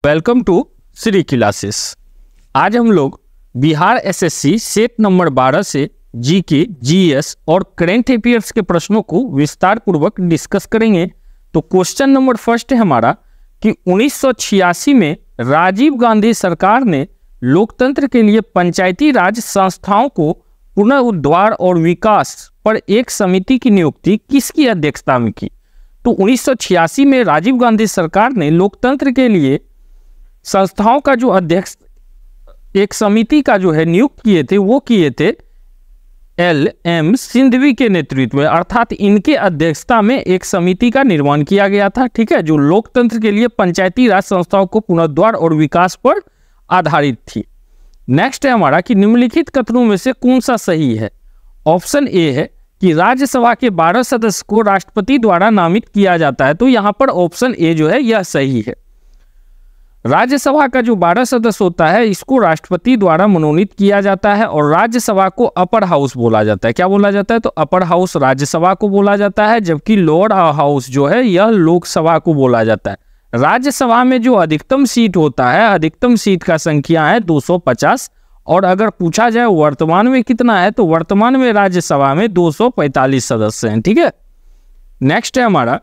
Welcome to Shri classes. आज हम लोग बिहार एसएससी सेट नंबर 12 से जीके, जीएस और करंट अफेयर्स के प्रश्नों को विस्तार पूर्वक डिस्कस करेंगे। तो क्वेश्चन नंबर फर्स्ट है हमारा कि 1986 में राजीव गांधी सरकार ने लोकतंत्र के लिए पंचायती राज संस्थाओं को पुनरुद्धार और विकास पर एक समिति की नियुक्ति किसकी अध्यक्षता में की? तो 1986 में राजीव गांधी सरकार ने लोकतंत्र के लिए संस्थाओं का जो अध्यक्ष एक समिति का जो है नियुक्त किए थे वो किए थे एल.एम. सिंघवी के नेतृत्व में, अर्थात इनके अध्यक्षता में एक समिति का निर्माण किया गया था। ठीक है, जो लोकतंत्र के लिए पंचायती राज संस्थाओं को पुनरुद्धार और विकास पर आधारित थी। नेक्स्ट है हमारा कि निम्नलिखित कथनों में से कौन सा सही है? ऑप्शन ए है कि राज्यसभा के 12 सदस्य को राष्ट्रपति द्वारा नामित किया जाता है। तो यहाँ पर ऑप्शन ए जो है यह सही है। राज्यसभा का जो 12 सदस्य होता है इसको राष्ट्रपति द्वारा मनोनीत किया जाता है और राज्यसभा को अपर हाउस बोला जाता है। क्या बोला जाता है? तो अपर हाउस राज्यसभा को बोला जाता है, जबकि लोअर हाउस जो है यह लोकसभा को बोला जाता है। राज्यसभा में जो अधिकतम सीट होता है, अधिकतम सीट का संख्या है 250 और अगर पूछा जाए वर्तमान में कितना है तो वर्तमान में राज्यसभा में 245 सदस्य हैं। ठीक है, नेक्स्ट है हमारा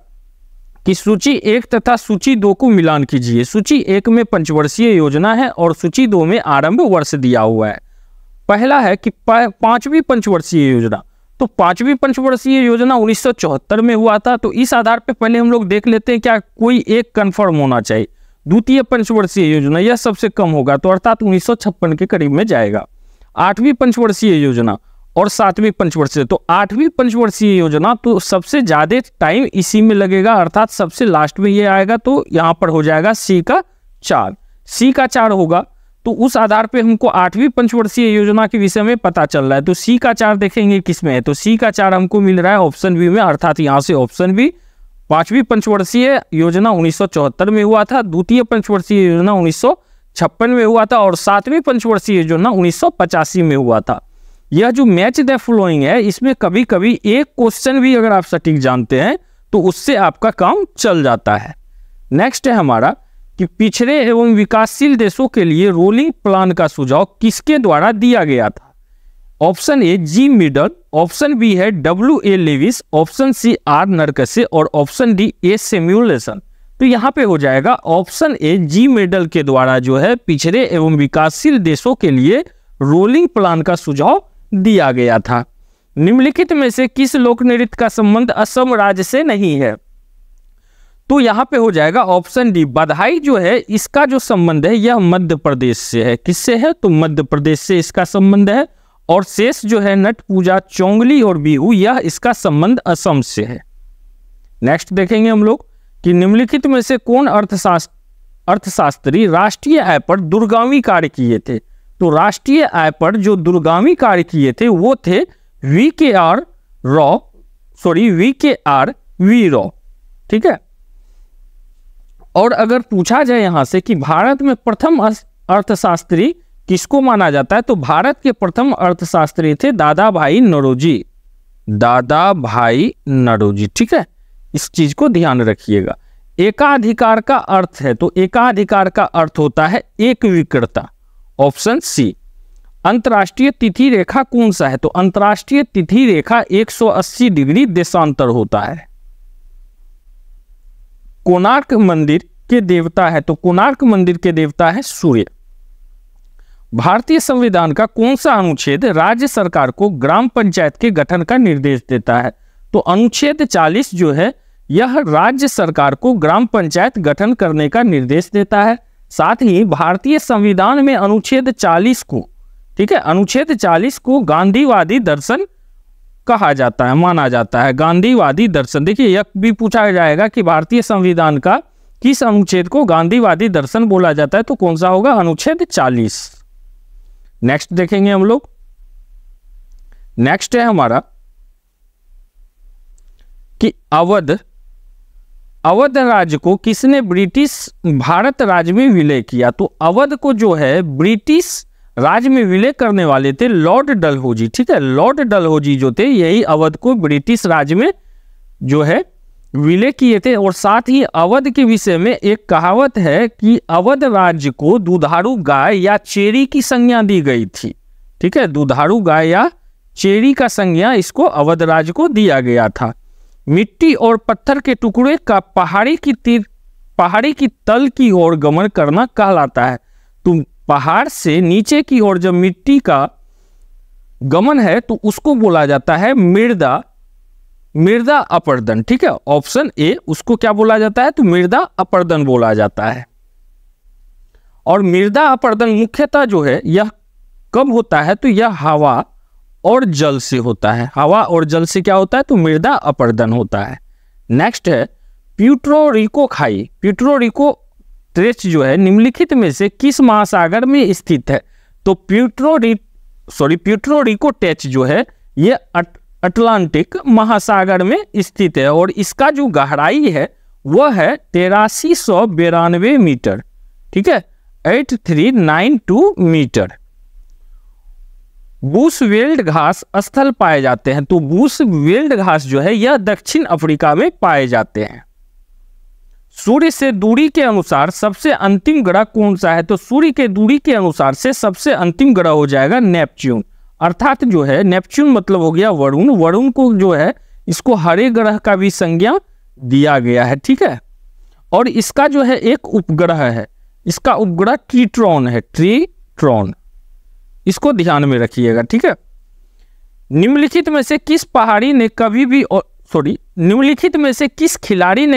कि सूची 1 तथा सूची 2 को मिलान कीजिए। सूची 1 में पंचवर्षीय योजना है और सूची 2 में आरंभ वर्ष दिया हुआ है। पहला है कि 5वीं पंचवर्षीय योजना, तो 5वीं पंचवर्षीय योजना 1974 में हुआ था। तो इस आधार पे पहले हम लोग देख लेते हैं क्या कोई एक कंफर्म होना चाहिए। द्वितीय पंचवर्षीय योजना यह सबसे कम होगा, तो अर्थात 1956 के करीब में जाएगा। 8वीं पंचवर्षीय योजना और 7वीं पंचवर्षीय, तो 8वीं पंचवर्षीय योजना तो सबसे ज्यादा टाइम इसी में लगेगा, अर्थात सबसे लास्ट में ये आएगा। तो यहाँ पर हो जाएगा सी का 4 होगा। तो उस आधार पे हमको 8वीं पंचवर्षीय योजना के विषय में पता चल रहा है। तो सी का 4 देखेंगे किसमें है, तो सी का 4 हमको मिल रहा है ऑप्शन बी में, अर्थात यहाँ से ऑप्शन बी। 5वीं पंचवर्षीय योजना 1974 में हुआ था, द्वितीय पंचवर्षीय योजना 1956 में हुआ था और 7वीं पंचवर्षीय योजना 1985 में हुआ था। यह जो मैच द फॉलोइंग है इसमें कभी कभी एक क्वेश्चन भी अगर आप सटीक जानते हैं तो उससे आपका काम चल जाता है। नेक्स्ट है हमारा कि पिछड़े एवं विकासशील देशों के लिए रोलिंग प्लान का सुझाव किसके द्वारा दिया गया था? Option A G Myrdal, option B है W.A. Lewis, option C R Nurkse और ऑप्शन डी ए सिमुलेशन। तो यहाँ पे हो जाएगा ऑप्शन ए जी मिडल के द्वारा जो है पिछड़े एवं विकासशील देशों के लिए रोलिंग प्लान का सुझाव दिया गया था। निम्नलिखित में से किस लोक नृत्य का संबंध असम राज्य से नहीं है? तो यहाँ पे हो जाएगा ऑप्शन डी बधाई जो है इसका जो संबंध है यह मध्य प्रदेश से है। किससे है? तो मध्य प्रदेश से इसका संबंध है। और शेष जो है नट पूजा, चोंगली और बिहू यह इसका संबंध असम से है। नेक्स्ट देखेंगे हम लोग कि निम्नलिखित में से कौन अर्थशास्त्री राष्ट्रीय आय पर दूरगामी कार्य किए थे? तो राष्ट्रीय आय पर जो दूरगामी कार्य किए थे वो थे वी.के.आर. रॉ। ठीक है, और अगर पूछा जाए यहां से कि भारत में प्रथम अर्थशास्त्री किसको माना जाता है, तो भारत के प्रथम अर्थशास्त्री थे दादा भाई नौरोजी। ठीक है, इस चीज को ध्यान रखिएगा। एकाधिकार का अर्थ है, तो एकाधिकार का अर्थ होता है एक विकृता, ऑप्शन सी। अंतर्राष्ट्रीय तिथि रेखा कौन सा है? तो अंतर्राष्ट्रीय तिथि रेखा 180 डिग्री देशांतर होता है। कोणार्क मंदिर के देवता है, तो कोणार्क मंदिर के देवता है सूर्य। भारतीय संविधान का कौन सा अनुच्छेद राज्य सरकार को ग्राम पंचायत के गठन का निर्देश देता है? तो अनुच्छेद 40 जो है यह राज्य सरकार को ग्राम पंचायत गठन करने का निर्देश देता है। साथ ही भारतीय संविधान में अनुच्छेद 40 को, ठीक है, अनुच्छेद 40 को गांधीवादी दर्शन कहा जाता है, माना जाता है। गांधीवादी दर्शन, देखिए यह भी पूछा जाएगा कि भारतीय संविधान का किस अनुच्छेद को गांधीवादी दर्शन बोला जाता है, तो कौन सा होगा? अनुच्छेद 40। नेक्स्ट देखेंगे हम लोग। नेक्स्ट है हमारा कि अवध राज्य को किसने ब्रिटिश भारत राज्य में विलय किया? तो अवध को जो है ब्रिटिश राज्य में विलय करने वाले थे लॉर्ड डलहौजी। ठीक है, लॉर्ड डलहौजी जो थे यही अवध को ब्रिटिश राज्य में जो है विलय किए थे। और साथ ही अवध के विषय में एक कहावत है कि अवध राज्य को दुधारू गाय या चेरी की संज्ञा दी गई थी। ठीक है, दुधारू गाय या चेरी का संज्ञा इसको अवध राज्य को दिया गया था। मिट्टी और पत्थर के टुकड़े का पहाड़ी की तल की ओर गमन करना कहलाता है। तो पहाड़ से नीचे की ओर जब मिट्टी का गमन है तो उसको बोला जाता है मृदा अपर्दन। ठीक है, ऑप्शन ए, उसको क्या बोला जाता है? तो मृदा अपर्दन बोला जाता है। और मृदा अपर्दन मुख्यतः जो है यह कब होता है? तो यह हवा और जल से होता है। हवा और जल से क्या होता है? तो मृदा अपर्दन होता है। नेक्स्ट है प्यूर्टो रिको खाई। प्यूर्टो रिको ट्रेच जो है निम्नलिखित में से किस महासागर में स्थित है? तो प्यूर्टो रिको ट्रेच जो है ये अटलांटिक महासागर में स्थित है और इसका जो गहराई है वह है 8392 मीटर। ठीक है, 8392 मीटर। बूशवेल्ड घास स्थल पाए जाते हैं। तो बूशवेल्ड घास जो है यह दक्षिण अफ्रीका में पाए जाते हैं। सूर्य से दूरी के अनुसार सबसे अंतिम ग्रह कौन सा है? तो सूर्य के दूरी के अनुसार से सबसे अंतिम ग्रह हो जाएगा नेपच्यून। अर्थात जो है नेपच्यून मतलब हो गया वरुण। वरुण को जो है इसको हरे ग्रह का भी संज्ञा दिया गया है। ठीक है, और इसका जो है एक उपग्रह है, इसका उपग्रह ट्रीट्रॉन है, ट्रीट्रॉन, इसको ध्यान में रखिएगा। ठीक है, निम्नलिखित में से किस खिलाड़ी ने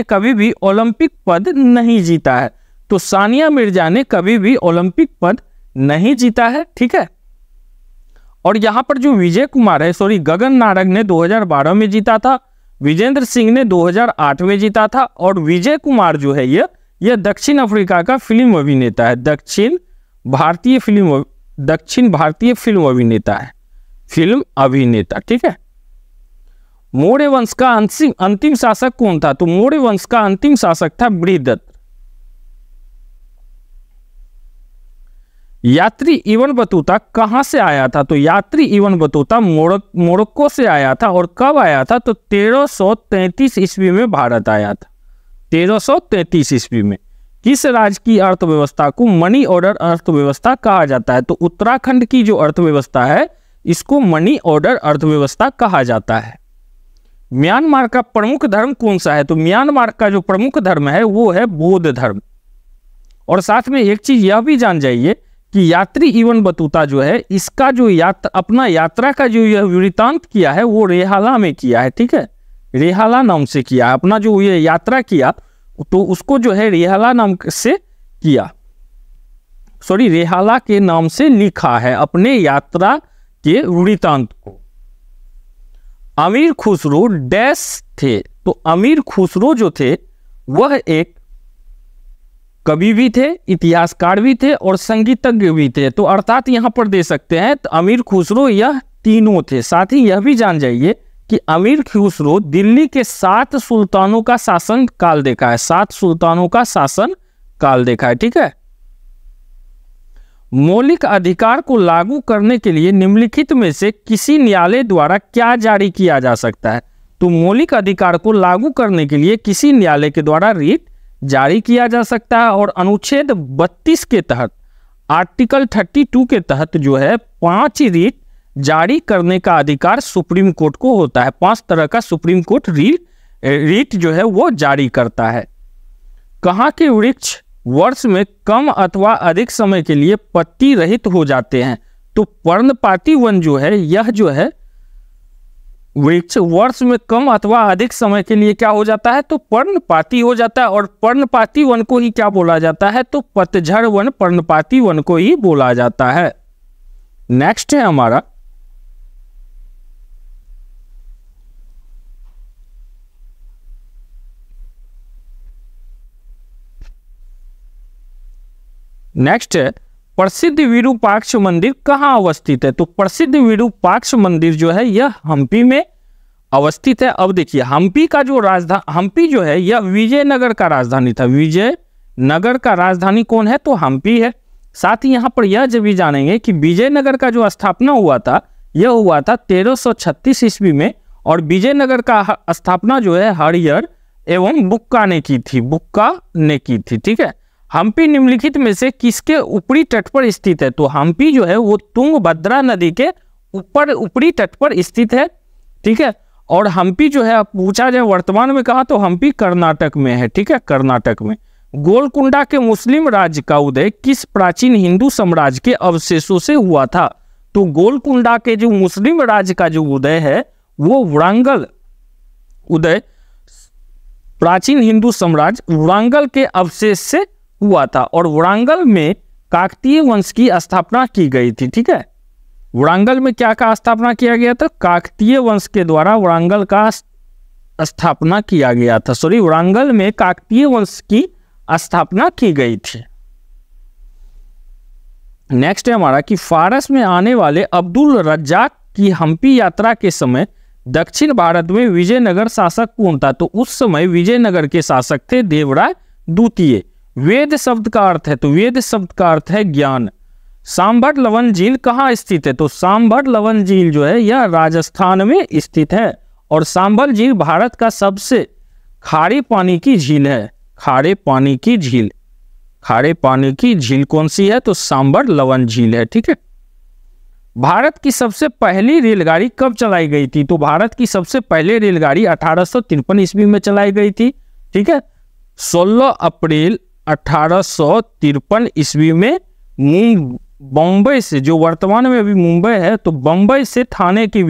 कभी भी ओलंपिक पद नहीं जीता है? तो सानिया मिर्जा ने कभी भी ओलंपिक पद नहीं जीता है। ठीक है, और यहां पर जो विजय कुमार है गगन नारंग ने 2012 में जीता था, विजेंद्र सिंह ने 2008 में जीता था। और विजय कुमार जो है यह दक्षिण अफ्रीका का फिल्म अभिनेता है, दक्षिण भारतीय फिल्म अभिनेता है, फिल्म अभिनेता। ठीक है, मौर्य वंश का अंतिम शासक कौन था? तो मौर्य वंश का अंतिम शासक था बृहदत्त। यात्री इब्न बतूता कहां से आया था? तो यात्री इब्न बतूता मोरक्को से आया था। और कब आया था? तो 1333 ईस्वी में भारत आया था, 1333 ईस्वी में। किस राज्य की अर्थव्यवस्था को मनी ऑर्डर अर्थव्यवस्था कहा जाता है? तो उत्तराखंड की जो अर्थव्यवस्था है इसको मनी ऑर्डर अर्थव्यवस्था कहा जाता है। म्यांमार का प्रमुख धर्म कौन सा है? तो म्यांमार का जो प्रमुख धर्म है वो है बौद्ध धर्म। और साथ में एक चीज यह भी जान जाइए कि यात्री इब्न बतूता जो है इसका जो अपना यात्रा का जो यह वृत्तांत किया है वो रेहाला में किया है। ठीक है, रेहाला नाम से किया, अपना जो ये यात्रा किया तो उसको जो है रेहाला नाम से किया, रेहाला के नाम से लिखा है अपने यात्रा के वृत्तांत को। अमीर खुसरो डैश थे? तो अमीर खुसरो जो थे वह एक कवि भी थे, इतिहासकार भी थे और संगीतज्ञ भी थे। तो अर्थात यहां पर दे सकते हैं तो अमीर खुसरो यह तीनों थे। साथ ही यह भी जान जाइए कि अमीर खुसरो दिल्ली के 7 सुल्तानों का शासन काल देखा है, 7 सुल्तानों का शासन काल देखा है। ठीक है, मौलिक अधिकार को लागू करने के लिए निम्नलिखित में से किसी न्यायालय द्वारा क्या जारी किया जा सकता है? तो मौलिक अधिकार को लागू करने के लिए किसी न्यायालय के द्वारा रिट जारी किया जा सकता है। और अनुच्छेद 32 के तहत, आर्टिकल 32 के तहत जो है 5 रिट जारी करने का अधिकार सुप्रीम कोर्ट को होता है। 5 तरह का सुप्रीम कोर्ट रिट जो है वो जारी करता है। कहाँ के वृक्ष वर्ष में कम अथवा अधिक समय के लिए पत्ती रहित हो जाते हैं? तो पर्णपाती वन जो है यह जो है वृक्ष वर्ष में कम अथवा अधिक समय के लिए क्या हो जाता है? तो पर्णपाती हो जाता है। और पर्णपाती वन को ही क्या बोला जाता है? तो पतझड़ वन पर्णपाती वन को ही बोला जाता है। नेक्स्ट है हमारा है प्रसिद्ध विरूपाक्ष मंदिर कहाँ अवस्थित है? तो प्रसिद्ध विरूपाक्ष मंदिर जो है यह हम्पी में अवस्थित है। अब देखिए हम्पी का जो हम्पी जो है यह विजयनगर का राजधानी था। विजयनगर का राजधानी कौन है? तो हम्पी है। साथ ही यहाँ पर यह जब भी जानेंगे कि विजयनगर का जो स्थापना हुआ था यह हुआ था 1336 ईस्वी में। और विजयनगर का स्थापना जो है हरियर एवं बुक्का ने की थी। ठीक है, हम्पी निम्नलिखित में से किसके ऊपरी तट पर स्थित है? तो हम्पी जो है वो तुंगभद्रा नदी के ऊपरी तट पर स्थित है। ठीक है, और हम्पी जो है अब पूछा जाए वर्तमान में कहा, तो हम्पी कर्नाटक में है। ठीक है, कर्नाटक में। गोलकुंडा के मुस्लिम राज्य का उदय किस प्राचीन हिंदू साम्राज्य के अवशेषों से हुआ था? तो गोलकुंडा के जो मुस्लिम राज्य का जो उदय है वो वारंगल उदय प्राचीन हिंदू साम्राज्य वारंगल के अवशेष से हुआ था, और वारंगल में काकतीय वंश की स्थापना की गई थी। ठीक है, वारंगल में क्या का स्थापना किया गया था? काकतीय वंश के द्वारा वारंगल का स्थापना किया गया था। वारंगल में काकतीय वंश की स्थापना की गई थी। नेक्स्ट है हमारा कि फारस में आने वाले अब्दुल रज्जाक की हम्पी यात्रा के समय दक्षिण भारत में विजयनगर शासक कौन था? तो उस समय विजयनगर के शासक थे देवराय द्वितीय। वेद शब्द का अर्थ है, तो वेद शब्द का अर्थ है ज्ञान। सांभर लवन झील कहाँ स्थित है? तो सांभर लवन झील जो है यह राजस्थान में स्थित है, और सांभर झील भारत का सबसे खारे पानी की झील है। खारे पानी की झील कौन सी है? तो सांभर लवन झील है। ठीक है, भारत की सबसे पहली रेलगाड़ी कब चलाई गई थी? तो भारत की सबसे पहली रेलगाड़ी 1853 ईस्वी में चलाई गई थी। ठीक है, 16 अप्रैल 1853 ईस्वी में बम्बई से, जो वर्तमान में अभी मुंबई है, तो बम्बई से थाने के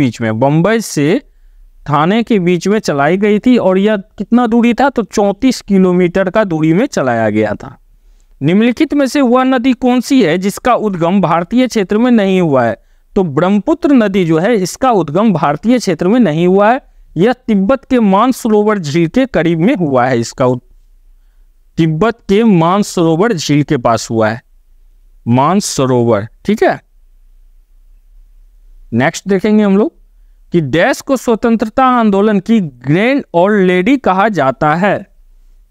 बीच में चलाई गई थी, और यह कितना दूरी था? तो 34 किलोमीटर का दूरी में चलाया गया था। निम्नलिखित में से वह नदी कौन सी है जिसका उद्गम भारतीय क्षेत्र में नहीं हुआ है? तो ब्रह्मपुत्र नदी जो है इसका उद्गम भारतीय क्षेत्र में नहीं हुआ है, यह तिब्बत के मानसरोवर झील के करीब में हुआ है। तिब्बत के मानसरोवर झील के पास हुआ है, मानसरोवर। ठीक है, नेक्स्ट देखेंगे हम लोग कि डैश को स्वतंत्रता आंदोलन की ग्रैंड ओल्ड लेडी कहा जाता है?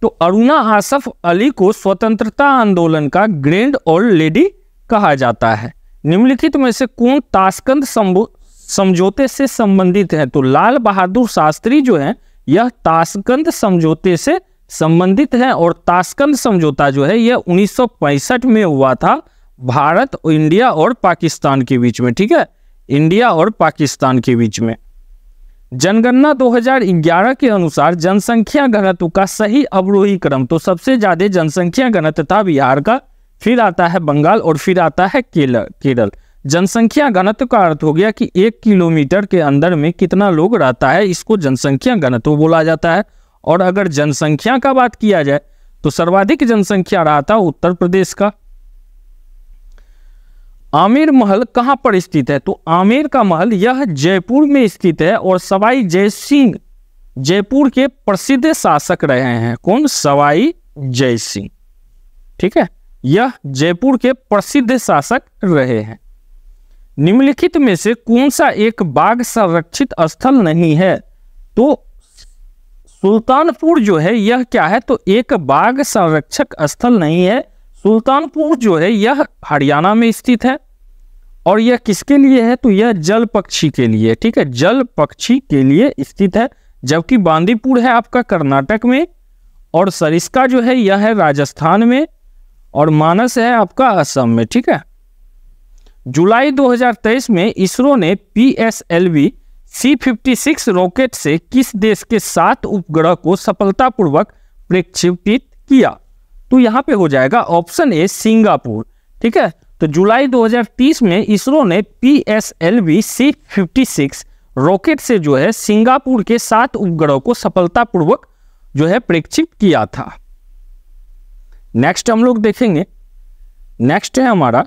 तो अरुणा आसफ अली को स्वतंत्रता आंदोलन का ग्रैंड ओल्ड लेडी कहा जाता है। निम्नलिखित में से कौन ताशकंद समझौते से संबंधित है? तो लाल बहादुर शास्त्री जो है यह ताशकंद समझौते से संबंधित है, और ताशकंद समझौता जो है यह 1965 में हुआ था भारत, इंडिया और पाकिस्तान के बीच में। ठीक है, इंडिया और पाकिस्तान के बीच में। जनगणना 2011 के अनुसार जनसंख्या घनत्व का सही अवरोही क्रम, तो सबसे ज्यादा जनसंख्या घनत्व था बिहार का, फिर आता है बंगाल और फिर आता है केरल। जनसंख्या घनत्व का अर्थ हो गया कि 1 किलोमीटर के अंदर में कितना लोग रहता है, इसको जनसंख्या घनत्व बोला जाता है। और अगर जनसंख्या का बात किया जाए तो सर्वाधिक जनसंख्या रहा था उत्तर प्रदेश का। आमेर महल कहां पर स्थित है? तो आमेर का महल यह जयपुर में स्थित है, और सवाई जय सिंह जयपुर के प्रसिद्ध शासक रहे हैं। कौन? सवाई जय सिंह। ठीक है, यह जयपुर के प्रसिद्ध शासक रहे हैं। निम्नलिखित में से कौन सा एक बाघ संरक्षित स्थल नहीं है? तो सुल्तानपुर जो है यह क्या है? तो एक बाघ संरक्षक स्थल नहीं है। सुल्तानपुर जो है यह हरियाणा में स्थित है, और यह किसके लिए है? तो यह जल पक्षी के लिए। ठीक है, जल पक्षी के लिए स्थित है, जबकि बांदीपुर है आपका कर्नाटक में, और सरिस्का जो है यह है राजस्थान में, और मानस है आपका असम में। ठीक है, जुलाई 2023 में इसरो ने PSLV C56 रॉकेट से किस देश के 7 उपग्रह को सफलतापूर्वक प्रक्षेपित किया? तो यहां पे हो जाएगा ऑप्शन ए सिंगापुर। ठीक है, तो जुलाई 2030 में इसरो ने PSLV C56 रॉकेट से जो है सिंगापुर के 7 उपग्रह को सफलतापूर्वक जो है प्रक्षेपित किया था। नेक्स्ट हम लोग देखेंगे, नेक्स्ट है हमारा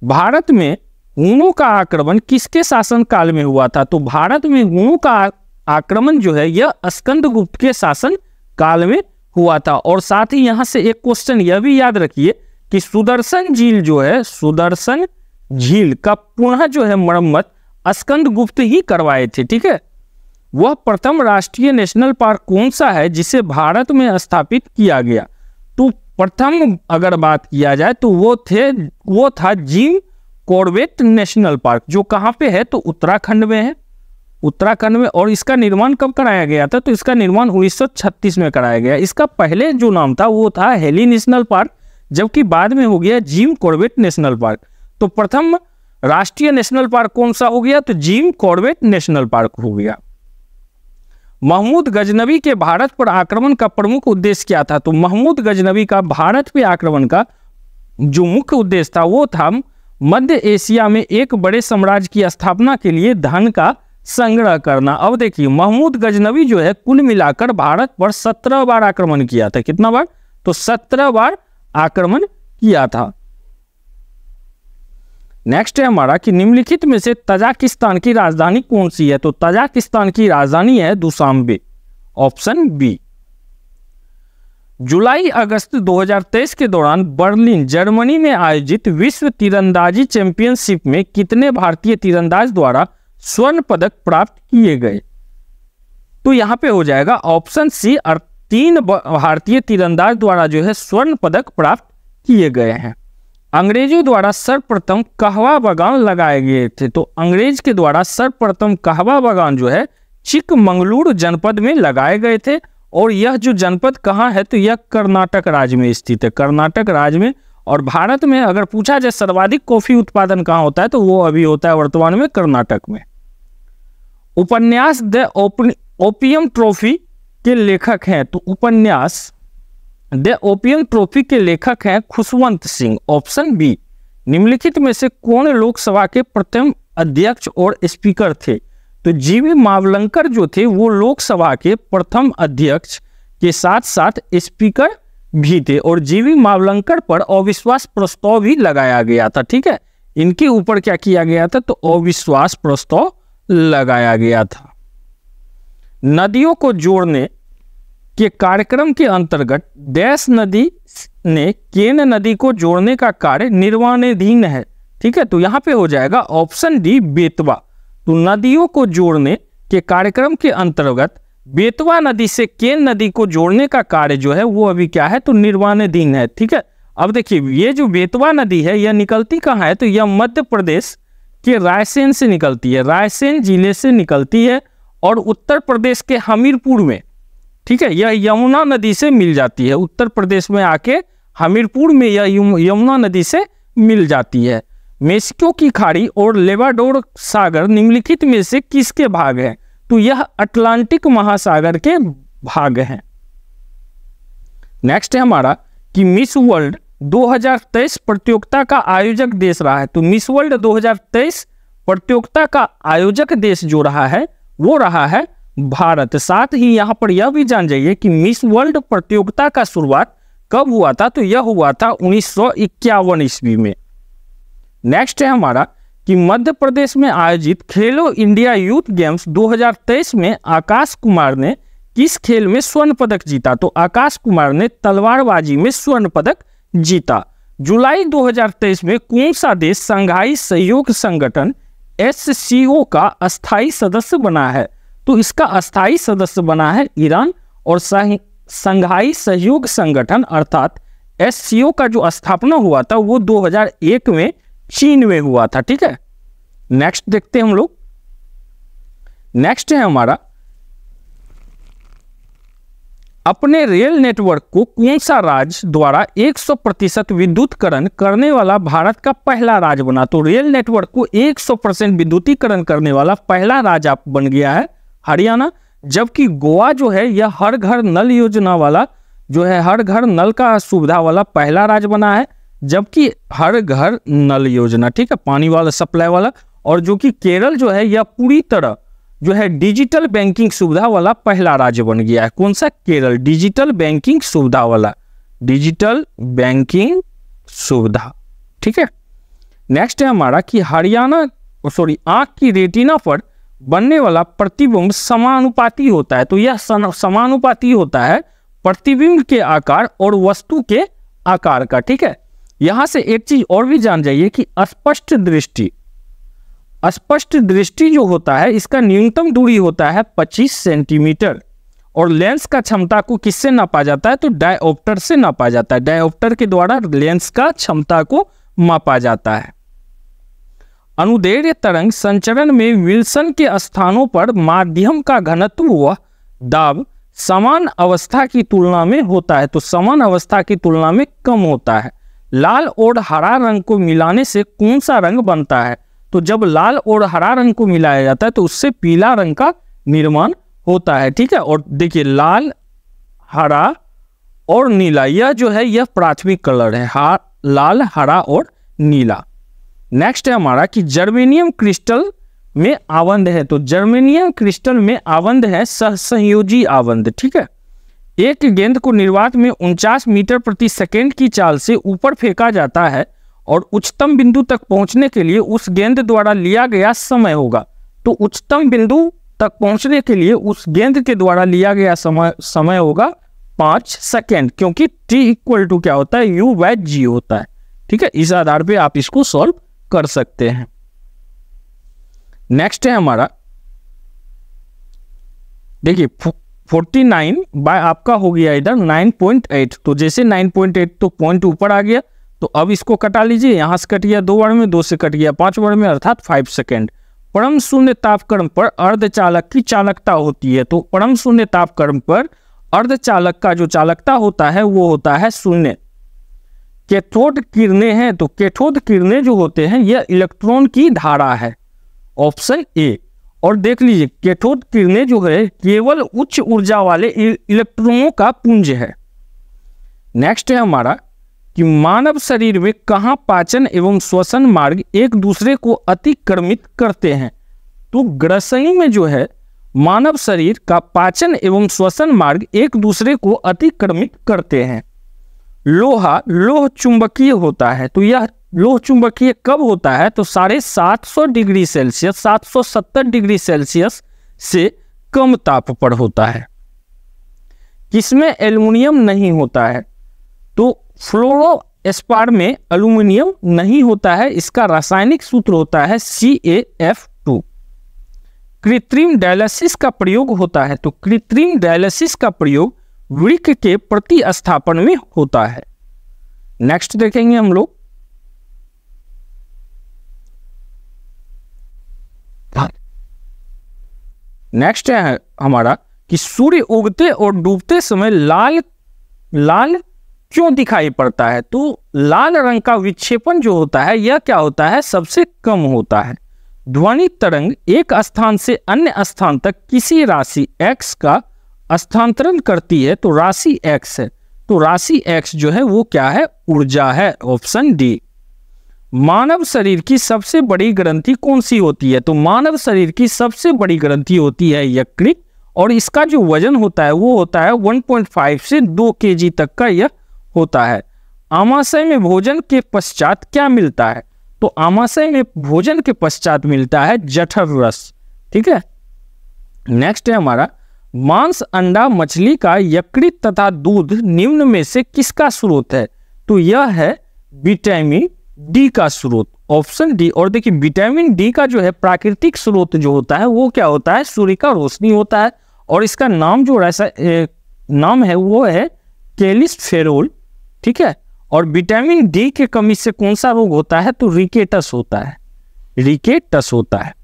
भारत में हुनों का आक्रमण किसके शासन काल में हुआ था? तो भारत में हुनों का आक्रमण जो है यह स्कंदगुप्त के शासन काल में हुआ था। और साथ ही यहां से एक क्वेश्चन यह भी याद रखिए कि सुदर्शन झील जो है, सुदर्शन झील का पुनः जो है मरम्मत स्कंदगुप्त ही करवाए थे। ठीक है, वह प्रथम राष्ट्रीय नेशनल पार्क कौन सा है जिसे भारत में स्थापित किया गया? तो प्रथम अगर बात किया जाए तो वो था जिम कॉर्बेट नेशनल पार्क, जो कहां पे है? तो उत्तराखंड में है। उत्तराखंड में। और इसका निर्माण कब कराया गया था? तो इसका निर्माण 1936 में कराया गया। इसका पहले जो नाम था वो था हेली नेशनल पार्क, जबकि बाद में हो गया जिम कॉर्बेट नेशनल पार्क। तो प्रथम राष्ट्रीय नेशनल पार्क कौन सा हो गया? तो जिम कॉर्बेट नेशनल पार्क हो गया। महमूद गजनवी के भारत पर आक्रमण का प्रमुख उद्देश्य क्या था? तो महमूद गजनवी का भारत पे आक्रमण का जो मुख्य उद्देश्य था वो था मध्य एशिया में एक बड़े साम्राज्य की स्थापना के लिए धन का संग्रह करना। अब देखिए, महमूद गजनवी जो है कुल मिलाकर भारत पर 17 बार आक्रमण किया था। कितना बार? तो 17 बार आक्रमण किया था। नेक्स्ट है हमारा कि निम्नलिखित में से तजाकिस्तान की राजधानी कौन सी है? तो तजाकिस्तान की राजधानी है दुशांबे, ऑप्शन बी। जुलाई अगस्त 2023 के दौरान बर्लिन जर्मनी में आयोजित विश्व तीरंदाजी चैंपियनशिप में कितने भारतीय तीरंदाज द्वारा स्वर्ण पदक प्राप्त किए गए? तो यहां पे हो जाएगा ऑप्शन सी, 3 भारतीय तीरंदाज द्वारा जो है स्वर्ण पदक प्राप्त किए गए हैं। अंग्रेजों द्वारा सर्वप्रथम कहवा बागान लगाए गए थे। तो अंग्रेज के द्वारा सर्वप्रथम कहवा बागान जो है चिकमंगलुरु जनपद में लगाए गए थे। और यह जो जनपद कहाँ है? तो यह कर्नाटक राज्य में स्थित है, कर्नाटक राज्य में। और भारत में अगर पूछा जाए सर्वाधिक कॉफी उत्पादन कहाँ होता है, तो वो अभी होता है वर्तमान में कर्नाटक में। उपन्यास द ओपियम ट्रॉफी के लेखक हैं। तो उपन्यास द ओपियम ट्रॉफी के लेखक हैं खुशवंत सिंह, ऑप्शन बी। निम्नलिखित में से कौन लोकसभा के प्रथम अध्यक्ष और स्पीकर थे? तो जीवी मावलंकर जो थे वो लोकसभा के प्रथम अध्यक्ष के साथ साथ स्पीकर भी थे। और जीवी मावलंकर पर अविश्वास प्रस्ताव भी लगाया गया था। ठीक है, इनके ऊपर क्या किया गया था? तो अविश्वास प्रस्ताव लगाया गया था। नदियों को जोड़ने के कार्यक्रम के अंतर्गत डैश नदी ने केन नदी को जोड़ने का कार्य निर्माणाधीन है। ठीक है, तो यहां पे हो जाएगा ऑप्शन डी, बेतवा। तो नदियों को जोड़ने के कार्यक्रम के अंतर्गत बेतवा नदी से केन नदी को जोड़ने का कार्य जो है वो अभी क्या है? तो निर्माणाधीन है। ठीक है, अब देखिए ये जो बेतवा नदी है यह निकलती कहाँ है? तो यह मध्य प्रदेश के रायसेन से निकलती है, रायसेन जिले से निकलती है और उत्तर प्रदेश के हमीरपुर में, ठीक है, यह यमुना नदी से मिल जाती है। उत्तर प्रदेश में आके हमीरपुर में यह यमुना नदी से मिल जाती है। मेक्सिको की खाड़ी और लेबाडोर सागर निम्नलिखित में से किसके भाग हैं? तो यह अटलांटिक महासागर के भाग हैं। नेक्स्ट है हमारा कि मिस वर्ल्ड 2023 प्रतियोगिता का आयोजक देश रहा है। तो मिस वर्ल्ड 2023 प्रतियोगिता का आयोजक देश जो रहा है वो रहा है भारत। साथ ही यहां पर यह भी जान जाइए कि मिस वर्ल्ड प्रतियोगिता का शुरुआत कब हुआ था? तो यह हुआ था 1951 ईस्वी में। नेक्स्ट है हमारा कि मध्य प्रदेश में आयोजित खेलो इंडिया यूथ गेम्स 2023 में आकाश कुमार ने किस खेल में स्वर्ण पदक जीता? तो आकाश कुमार ने तलवारबाजी में स्वर्ण पदक जीता। जुलाई 2023 में कौन सा देश संघाई सहयोग संगठन SCO का अस्थायी सदस्य बना है? तो इसका अस्थायी सदस्य बना है ईरान। और संघाई सहयोग संगठन अर्थात SCO का जो स्थापना हुआ था वो 2001 में चीन में हुआ था। ठीक है, नेक्स्ट देखते हैं हम लोग। नेक्स्ट है हमारा अपने रेल नेटवर्क को कौन सा राज्य द्वारा 100% विद्युतीकरण करने वाला भारत का पहला राज्य बना? तो रेल नेटवर्क को 100% विद्युतीकरण करने वाला पहला राज्य आप बन गया है हरियाणा। जबकि गोवा जो है यह हर घर नल योजना वाला जो है हर घर नल का सुविधा वाला पहला राज्य बना है। जबकि हर घर नल योजना, ठीक है, पानी वाला सप्लाई वाला। और जो कि केरल जो है यह पूरी तरह जो है डिजिटल बैंकिंग सुविधा वाला पहला राज्य बन गया है। कौन सा? केरल, डिजिटल बैंकिंग सुविधा वाला, डिजिटल बैंकिंग सुविधा। ठीक है, नेक्स्ट है हमारा कि आंख की रेटिना पर बनने वाला प्रतिबिंब समानुपाती होता है। तो यह समानुपाती होता है प्रतिबिंब के आकार और वस्तु के आकार का। ठीक है, यहां से एक चीज और भी जान जाइए कि स्पष्ट दृष्टि जो होता है इसका न्यूनतम दूरी होता है 25 सेंटीमीटर। और लेंस का क्षमता को किससे नापा जाता है? तो डायोप्टर से नापा जाता है। डायोप्टर के द्वारा लेंस का क्षमता को मापा जाता है। अनुदैर्घ्य तरंग संचरण में विल्सन के स्थानों पर माध्यम का घनत्व व दाब समान अवस्था की तुलना में होता है, तो समान अवस्था की तुलना में कम होता है। लाल और हरा रंग को मिलाने से कौन सा रंग बनता है? तो जब लाल और हरा रंग को मिलाया जाता है तो उससे पीला रंग का निर्माण होता है। ठीक है, और देखिए लाल, हरा और नीला, यह जो है यह प्राथमिक कलर है, लाल, हरा और नीला। नेक्स्ट है हमारा कि जर्मेनियम क्रिस्टल में आवंध है, तो जर्मेनियम क्रिस्टल में आवंध है सहसंयोजी आवंध। ठीक है, एक गेंद को निर्वात में 49 मीटर प्रति सेकेंड की चाल से ऊपर फेंका जाता है और उच्चतम बिंदु तक पहुंचने के लिए उस गेंद द्वारा लिया गया समय होगा। तो उच्चतम बिंदु तक पहुंचने के लिए उस गेंद के द्वारा लिया गया समय होगा 5 सेकेंड, क्योंकि t इक्वल टू क्या होता है, u/g होता है। ठीक है, इस आधार पे आप इसको सॉल्व कर सकते हैं। नेक्स्ट है हमारा, देखिए 49 बाय आपका हो गया इधर 9.8, तो जैसे 9.8 तो पॉइंट ऊपर आ गया, तो अब इसको कटा लीजिए, यहां से कट गया 2 बार में, 2 से कट गया 5 बार में, अर्थात 5 सेकेंड। परम शून्य तापक्रम पर अर्धचालक की चालकता होती है, तो परम शून्य तापक्रम पर अर्धचालक का जो चालकता होता है वो होता है 0। कैथोड किरणें हैं, तो कैथोद किरणें जो होते हैं यह इलेक्ट्रॉन की धारा है, ऑप्शन ए। और देख लीजिए कैथोड किरणें जो है केवल उच्च ऊर्जा वाले इलेक्ट्रॉनों का पुंज है। नेक्स्ट है हमारा कि मानव शरीर में कहाँ पाचन एवं श्वसन मार्ग एक दूसरे को अतिक्रमित करते हैं? तो ग्रसनी में जो है मानव शरीर का पाचन एवं श्वसन मार्ग एक दूसरे को अतिक्रमित करते हैं। लोहा लोह चुंबकीय होता है, तो यह लोह चुंबकीय कब होता है? तो 750 डिग्री सेल्सियस 770 डिग्री सेल्सियस से कम ताप पर होता है। किसमें एल्युमिनियम नहीं होता है? तो फ्लोरोस्पार में एल्युमिनियम नहीं होता है, इसका रासायनिक सूत्र होता है CaF2। कृत्रिम डायलिसिस का प्रयोग होता है, तो कृत्रिम डायलिसिस का प्रयोग वृक्क के प्रतिस्थापन में होता है। नेक्स्ट देखेंगे हम लोग, नेक्स्ट है हमारा कि सूर्य उगते और डूबते समय लाल लाल क्यों दिखाई पड़ता है? तो लाल रंग का विक्षेपण जो होता है यह क्या होता है, सबसे कम होता है। ध्वनि तरंग एक स्थान से अन्य स्थान तक किसी राशि x का स्थानांतरण करती है, तो राशि x है, तो राशि x जो है वो क्या है, ऊर्जा है, ऑप्शन डी। मानव शरीर की सबसे बड़ी ग्रंथि कौन सी होती है? तो मानव शरीर की सबसे बड़ी ग्रंथि होती है यकृत, और इसका जो वजन होता है वो होता है 1.5 से 2 kg तक का यह होता है। आमाशय में भोजन के पश्चात क्या मिलता है? तो आमाशय में भोजन के पश्चात मिलता है जठर रस। ठीक है, नेक्स्ट है हमारा मांस, अंडा, मछली का यकृत तथा दूध निम्न में से किसका स्रोत है? तो यह है विटामिन डी का स्रोत, ऑप्शन डी। और देखिए विटामिन डी का जो है प्राकृतिक स्रोत जो होता है वो क्या होता है, सूर्य का रोशनी होता है, और इसका नाम जो ऐसा नाम है वो है कैल्सिफेरॉल। ठीक है, और विटामिन डी के कमी से कौन सा रोग होता है? तो रिकेटस होता है, रिकेटस होता है।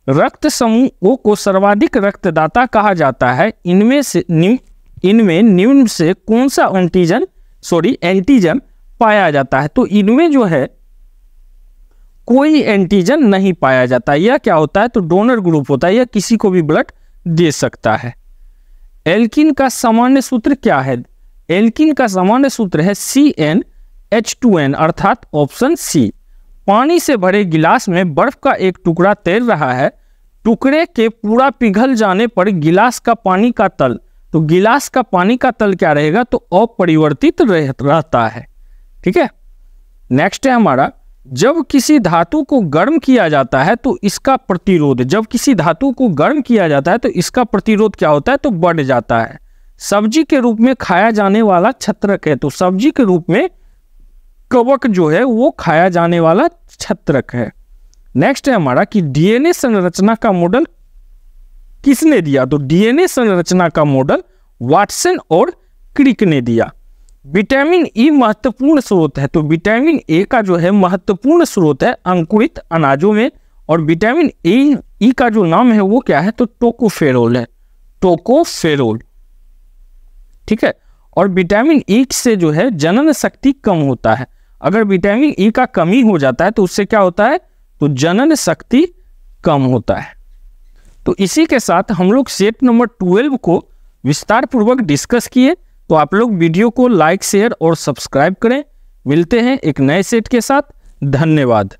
रक्त समूहों को सर्वाधिक रक्तदाता कहा जाता है, इनमें निम्न से कौन सा एंटीजन पाया जाता है? तो इनमें जो है कोई एंटीजन नहीं पाया जाता। यह क्या होता है? तो डोनर ग्रुप होता है, यह किसी को भी ब्लड दे सकता है। एल्किन का सामान्य सूत्र क्या है? एल्किन का सामान्य सूत्र है CnH2n, अर्थात ऑप्शन सी। पानी से भरे गिलास में बर्फ का एक टुकड़ा तैर रहा है, टुकड़े के पूरा पिघल जाने पर गिलास का पानी का तल, तो गिलास का पानी का तल क्या रहेगा? तो अपरिवर्तित रहता है। ठीक है, नेक्स्ट है हमारा जब किसी धातु को गर्म किया जाता है तो इसका प्रतिरोध, जब किसी धातु को गर्म किया जाता है तो इसका प्रतिरोध क्या होता है? तो बढ़ जाता है। सब्जी के रूप में खाया जाने वाला छत्रक है, तो सब्जी के रूप में कवक जो है वो खाया जाने वाला छत्रक है। नेक्स्ट है हमारा कि डीएनए संरचना का मॉडल किसने दिया? तो डीएनए संरचना का मॉडल वाटसन और क्रिक ने दिया। विटामिन ई महत्वपूर्ण स्रोत है, तो विटामिन ए का जो है महत्वपूर्ण स्रोत है अंकुरित अनाजों में, और विटामिन ई का जो नाम है वो क्या है, तो टोकोफेरोल है, टोकोफेरोल। ठीक है। और विटामिन ई से जो है जनन शक्ति कम होता है। अगर विटामिन ई का कमी हो जाता है तो उससे क्या होता है, तो जनन शक्ति कम होता है। तो इसी के साथ हम लोग सेट नंबर 12 को विस्तार पूर्वक डिस्कस किए। तो आप लोग वीडियो को लाइक, शेयर और सब्सक्राइब करें। मिलते हैं एक नए सेट के साथ। धन्यवाद।